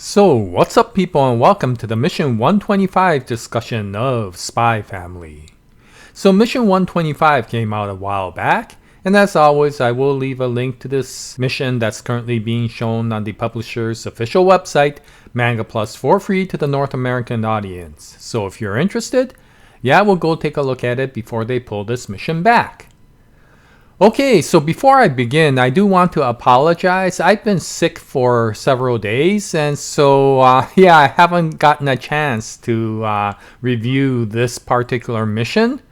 So, what's up people and welcome to the Mission 125 discussion of Spy Family. So Mission 125 came out a while back, and as always I will leave a link to this mission that's currently being shown on the publisher's official website, Manga Plus, for free to the North American audience. So if you're interested, we'll go take a look at it before they pull this mission back. Okay, so before I begin, I do want to apologize. I've been sick for several days, and so I haven't gotten a chance to review this particular mission.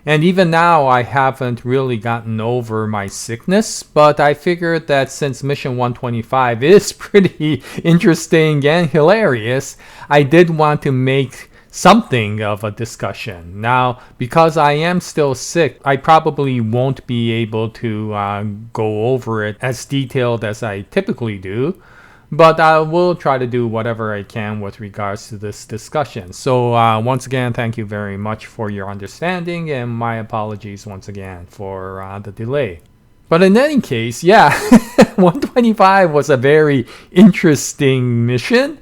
And even now, I haven't really gotten over my sickness, but I figured that since Mission 125 is pretty interesting and hilarious, I did want to make something of a discussion. Now, because I am still sick, I probably won't be able to go over it as detailed as I typically do, but I will try to do whatever I can with regards to this discussion. So once again, thank you very much for your understanding, and my apologies once again for the delay. But in any case, 125 was a very interesting mission.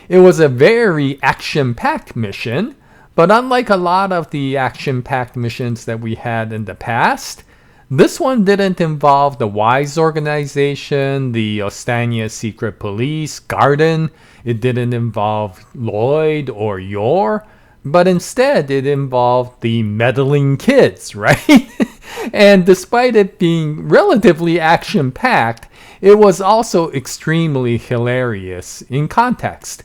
It was a very action-packed mission, but unlike a lot of the action-packed missions that we had in the past, this one didn't involve the WISE organization, the Ostania Secret Police, Garden. It didn't involve Lloyd or Yor, but instead it involved the meddling kids, right? And despite it being relatively action-packed, it was also extremely hilarious in context.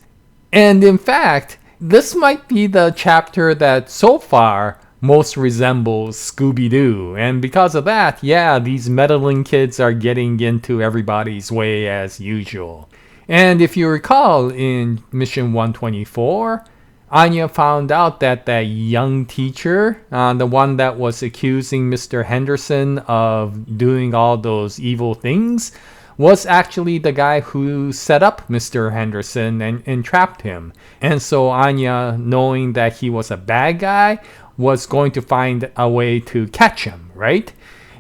And in fact, this might be the chapter that so far most resembles Scooby-Doo. And because of that, these meddling kids are getting into everybody's way as usual. And if you recall, in Mission 124, Anya found out that that young teacher, the one that was accusing Mr. Henderson of doing all those evil things, was actually the guy who set up Mr. Henderson and entrapped him. And so Anya, knowing that he was a bad guy, was going to find a way to catch him, right?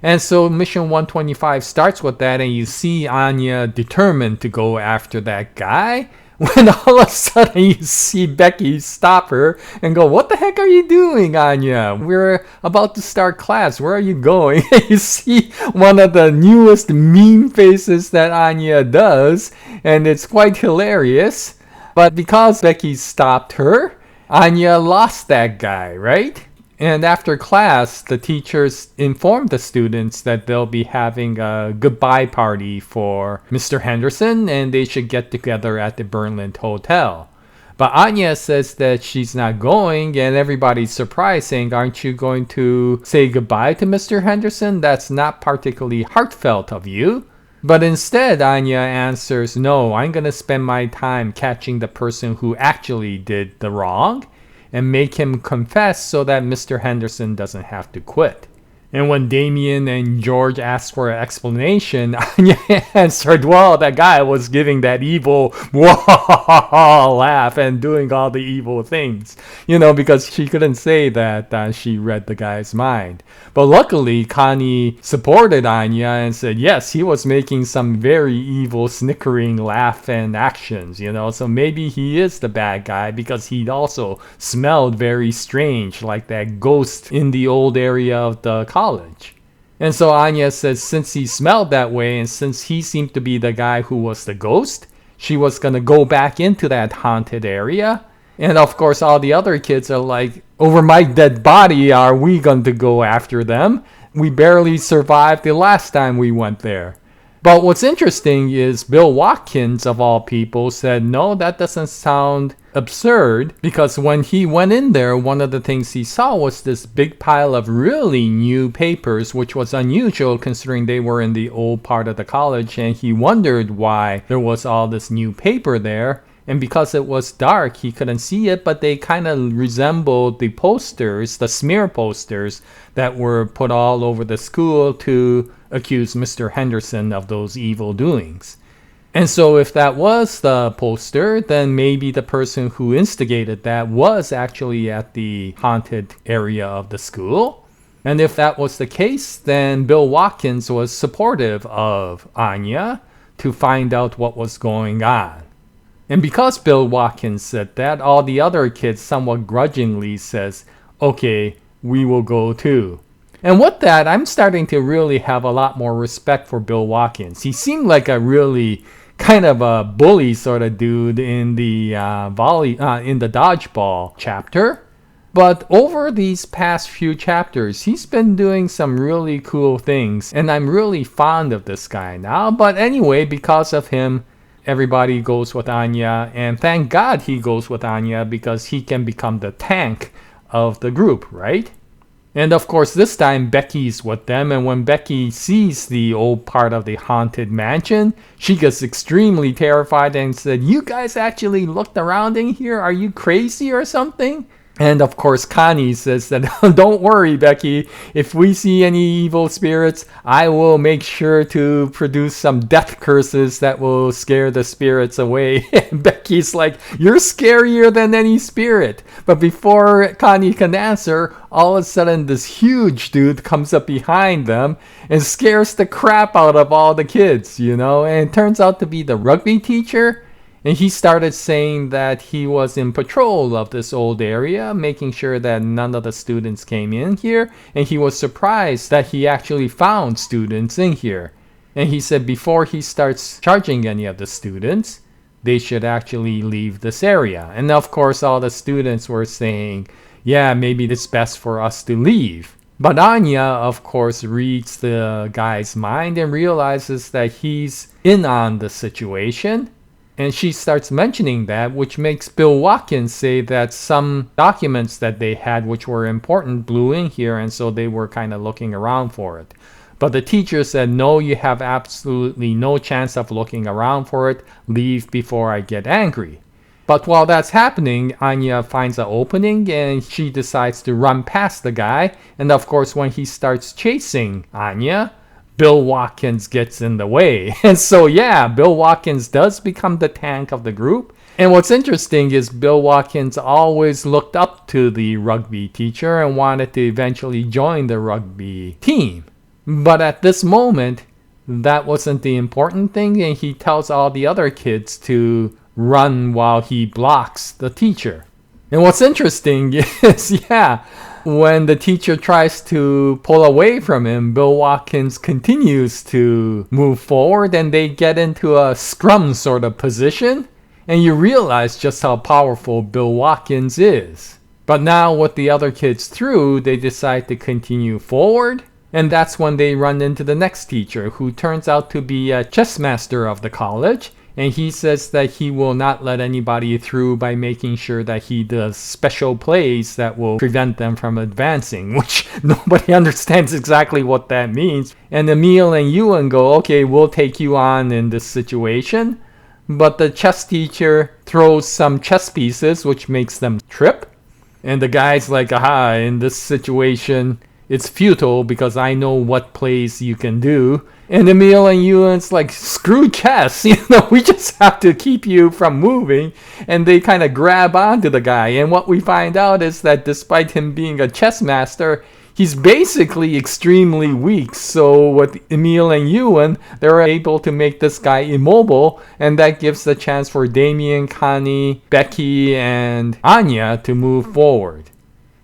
And so Mission 125 starts with that, and you see Anya determined to go after that guy, when all of a sudden you see Becky stop her and go, "What the heck are you doing, Anya? We're about to start class. Where are you going?" You see one of the newest meme faces that Anya does, and it's quite hilarious. But because Becky stopped her, Anya lost that guy, right? And after class, the teachers informed the students that they'll be having a goodbye party for Mr. Henderson, and they should get together at the Burnland Hotel. But Anya says that she's not going, and everybody's surprised, saying, "Aren't you going to say goodbye to Mr. Henderson? That's not particularly heartfelt of you." But instead, Anya answers, "No, I'm going to spend my time catching the person who actually did the wrong and make him confess so that Mr. Henderson doesn't have to quit." And when Damien and George asked for an explanation, Anya answered, "Well, that guy was giving that evil laugh and doing all the evil things." Because she couldn't say that she read the guy's mind. But luckily, Connie supported Anya and said, yes, he was making some very evil snickering laugh and actions, So maybe he is the bad guy because he also smelled very strange, like that ghost in the old area of the college. And so Anya says since he smelled that way and since he seemed to be the guy who was the ghost, she was going to go back into that haunted area. And of course all the other kids are like, "Over my dead body are we going to go after them? We barely survived the last time we went there." But what's interesting is Bill Watkins, of all people, said, "No, that doesn't sound absurd," because when he went in there, one of the things he saw was this big pile of really new papers, which was unusual considering they were in the old part of the college, and he wondered why there was all this new paper there. And because it was dark, he couldn't see it, but they kind of resembled the posters, the smear posters that were put all over the school to accuse Mr. Henderson of those evil doings. And so if that was the poster, then maybe the person who instigated that was actually at the haunted area of the school. And if that was the case, then Bill Watkins was supportive of Anya to find out what was going on. And because Bill Watkins said that, all the other kids somewhat grudgingly says, okay, we will go too. And with that, I'm starting to really have a lot more respect for Bill Watkins. He seemed like a really kind of a bully sort of dude in the in the dodgeball chapter. But over these past few chapters, he's been doing some really cool things, and I'm really fond of this guy now. But anyway, because of him, everybody goes with Anya, and thank God he goes with Anya because he can become the tank of the group, right? And of course, this time Becky's with them, and when Becky sees the old part of the haunted mansion, she gets extremely terrified and said, "You guys actually looked around in here? Are you crazy or something?" And of course, Connie says that, "Don't worry, Becky. If we see any evil spirits, I will make sure to produce some death curses that will scare the spirits away." And Becky's like, "You're scarier than any spirit." But before Connie can answer, all of a sudden this huge dude comes up behind them and scares the crap out of all the kids, you know? And it turns out to be the rugby teacher. And he started saying that he was in patrol of this old area, making sure that none of the students came in here. And he was surprised that he actually found students in here. And he said before he starts charging any of the students, they should actually leave this area. And of course, all the students were saying, yeah, maybe it's best for us to leave. But Anya, of course, reads the guy's mind and realizes that he's in on the situation. And she starts mentioning that, which makes Bill Watkins say that some documents that they had which were important blew in here, and so they were kind of looking around for it. But the teacher said, no, you have absolutely no chance of looking around for it. Leave before I get angry. But while that's happening, Anya finds an opening and she decides to run past the guy. And of course, when he starts chasing Anya, Bill Watkins gets in the way. And so, yeah, Bill Watkins does become the tank of the group. And what's interesting is Bill Watkins always looked up to the rugby teacher and wanted to eventually join the rugby team. But at this moment, that wasn't the important thing, and he tells all the other kids to run while he blocks the teacher. And what's interesting is, when the teacher tries to pull away from him, Bill Watkins continues to move forward and they get into a scrum sort of position. And you realize just how powerful Bill Watkins is. But now with the other kids through, they decide to continue forward. And that's when they run into the next teacher, who turns out to be a chess master of the college. And he says that he will not let anybody through by making sure that he does special plays that will prevent them from advancing, which nobody understands exactly what that means. And Emil and Ewan go, okay, we'll take you on in this situation. But the chess teacher throws some chess pieces, which makes them trip. And the guy's like, aha, in this situation, it's futile because I know what plays you can do. And Emil and Ewan's like, screw chess, we just have to keep you from moving. And they kind of grab onto the guy. And what we find out is that despite him being a chess master, he's basically extremely weak. So with Emil and Ewan, they're able to make this guy immobile. And that gives the chance for Damien, Connie, Becky, and Anya to move forward.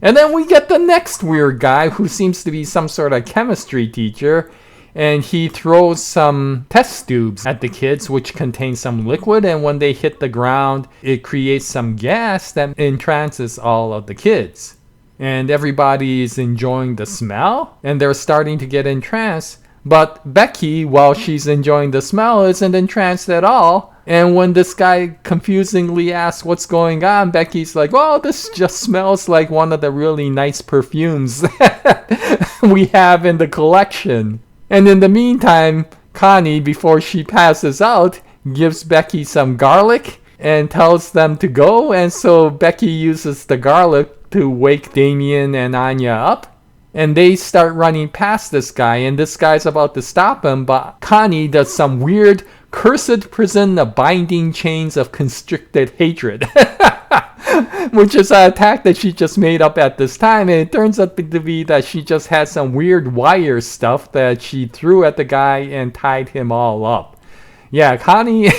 And then we get the next weird guy who seems to be some sort of chemistry teacher. And he throws some test tubes at the kids, which contain some liquid. And when they hit the ground, it creates some gas that entrances all of the kids. And everybody is enjoying the smell. And they're starting to get entranced. But Becky, while she's enjoying the smell, isn't entranced at all. And when this guy confusingly asks what's going on, Becky's like, well, this just smells like one of the really nice perfumes that we have in the collection. And in the meantime, Connie, before she passes out, gives Becky some garlic and tells them to go. And so Becky uses the garlic to wake Damien and Anya up. And they start running past this guy, and this guy's about to stop him, but Connie does some weird cursed prison of binding chains of constricted hatred. Which is an attack that she just made up at this time, and it turns out to be that she just had some weird wire stuff that she threw at the guy and tied him all up. Yeah, Connie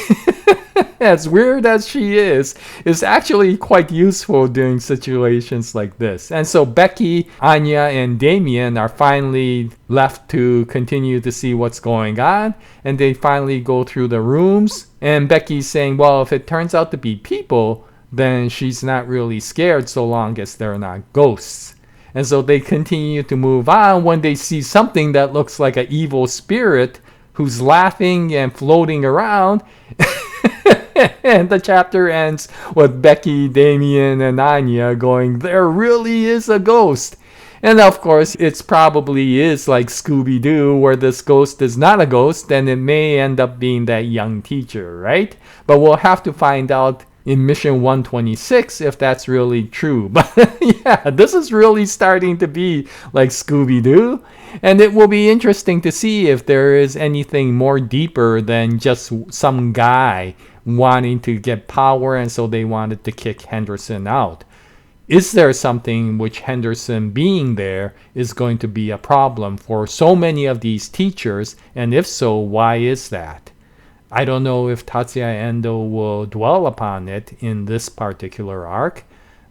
as weird as she is actually quite useful during situations like this. And so Becky, Anya, and Damien are finally left to continue to see what's going on. And they finally go through the rooms. And Becky's saying, well, if it turns out to be people, then she's not really scared so long as they're not ghosts. And so they continue to move on when they see something that looks like an evil spirit who's laughing and floating around. And the chapter ends with Becky, Damien, and Anya going, there really is a ghost. And of course, it probably is like Scooby-Doo, where this ghost is not a ghost, and it may end up being that young teacher, right? But we'll have to find out in Mission 126 if that's really true. But yeah, this is really starting to be like Scooby-Doo. And it will be interesting to see if there is anything more deeper than just some guy wanting to get power, and so they wanted to kick Henderson out. Is there something which Henderson being there is going to be a problem for so many of these teachers? And if so, why is that? I don't know if Tatsuya Endo will dwell upon it in this particular arc,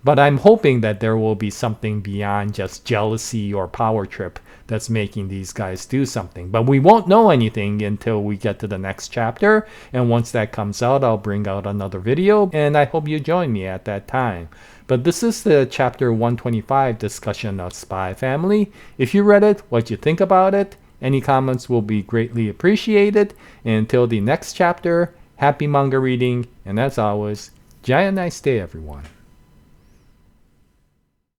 but I'm hoping that there will be something beyond just jealousy or power trip that's making these guys do something. But we won't know anything until we get to the next chapter, and once that comes out, I'll bring out another video, and I hope you join me at that time. But this is the chapter 125 discussion of Spy Family. If you read it, what you think about it, any comments will be greatly appreciated. And until the next chapter, happy manga reading, and as always, Jaya, nice day everyone.